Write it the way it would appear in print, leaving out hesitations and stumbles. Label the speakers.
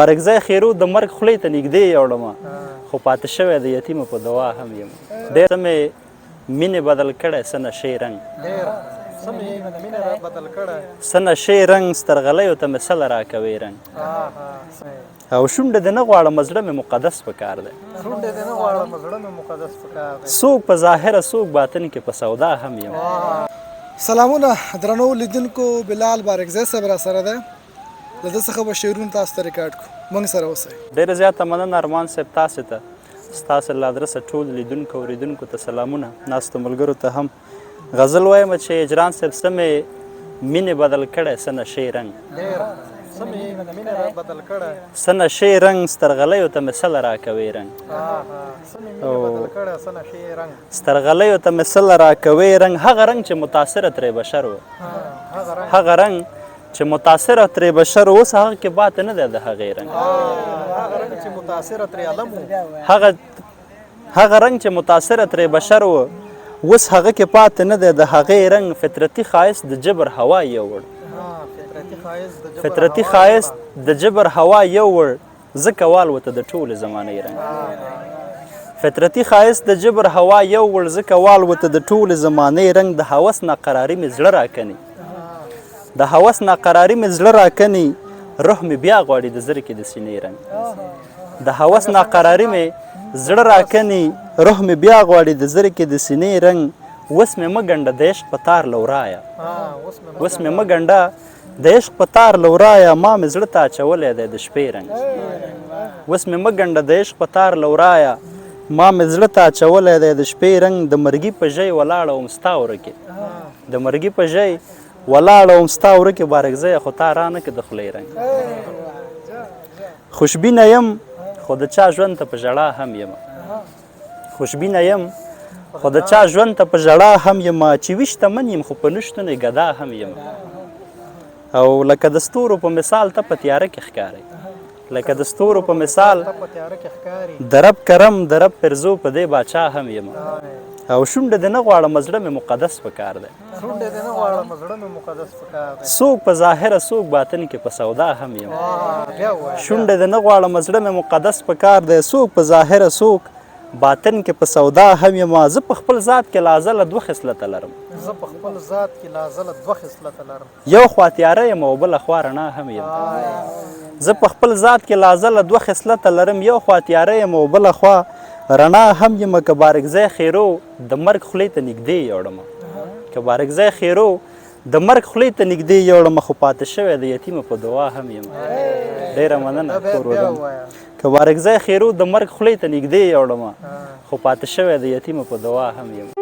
Speaker 1: بارګزی خیرو د مرګ خولې ته نږدې یوړمه خو پاتې شوی د یتیمو په دعا هم یم ډېر څه مې مینې بدل کړی څه نشې رنګ څه نشې رنګ سترغلیو ته مې سله راکوي رنګ او شونډې دې نه غواړم زړه مې مقدس پکار دی څوک په ظاهره څوک باطن کې په سودا هم یم
Speaker 2: سلامونه درنو لیدونکو بلال بارګزی صاحب را سره دی له ده څخه به شعرونه تاسو ته ریکارډ کړو موږ سره اوسئ
Speaker 1: ډېره زیاته مننه ارمان صاحب تاسې ته ستاسو له ادرسه ټول لیدونکو اورېدونکو ته سلامونه ناستو ملګرو ته هم غزل وایم چې اجران صاحب څه مې مینې بدل کړی څه نشې رنګ څه نشې رنګ سترغلیو ته مې سله راکوي رنګ سترغلیو ته مې سله راکوي رنګ هغه رنګ چې متاثره ترې بشر و هغه رنګ چې متاثره ترې بشر اوس هغه کې پاتې نه دی د هغې رنګ هغه رنګ چې متاثره ترې بشر و اوس هغه کې پاتې نه دی د هغې رنګ فطرتي ښایست د جبر هوا یوړ فطرتي ښایست د جبر هوا یوړ ځکه والوته د ټولې زمانې رنګ فطرتي ښایست د جبر هوا یوړ ځکه والوته د ټولې زمانې رنګ د هوس ناقراري مې زړه راکني د هوس ناقراري مې زړه راکني روح مې بیا غواړي د زرکې د سینې رنګ د هوس ناقراري مې زړه راکني روح مې بیا غواړي د زرکې د سینې رنګ اوس مې مه ګنډه د عشق په تار لورایه اوس مې مه ګنډه د عشق په تار لورایه ما مې زړه ته اچولی دی د شپې رنګ اوس مې مه ګنډه د عشق په تار لورایه ما مې زړه ته اچولی دی د شپې رنګ د مرګي په ژۍ ولاړه وم ستا وره کې د مرګي په ژۍ ولاړه وم ستا وره کې بارګزیه خو تا رانه کې د خولې رنګ خوشبینه یم خو د چا ژوند ته په ژړا هم یم خوشبینه یم خو د چا ژوند ته په ژړا هم یم چې وي شتمن یم خو په نشتون یې ګدا هم یم او لکه د ستورو په مثال ته په تیاره کې ښکارئ لکه د ستورو په مثال د رب کرم د رب پرزو په دې باچا هم یم او شونډې دې نه غواړم زړه مې مقدس پکار دی څوک په ظاهره څوک باطن کې په سودا هم یم شونډې دې نه غواړم زړه مې مقدس پکار دی څوک په ظاهره څوک باطن کې په سودا هم یم زه په خپل ذات کې لازله دوه خصلته لرم یو خوا تیاره یم او بله خوا رڼا هم یم زه په خپل ذات کې لازله دوه خصلته لرم یو خوا تیاره یم او بله خوا رڼا هم یم که بارګزی خیرو د مرګ خولې ته نږدې یوړمه که بارګزی خیرو د مرګ خولې ته نږدې یوړمه خو پاتې شوی د یتیمو په دعا هم یم ډېره مننه کور ودان که بارګزی خیرو د مرګ خولې ته نږدې یوړمه خو پاتې شوی د یتیمو په دعا هم یم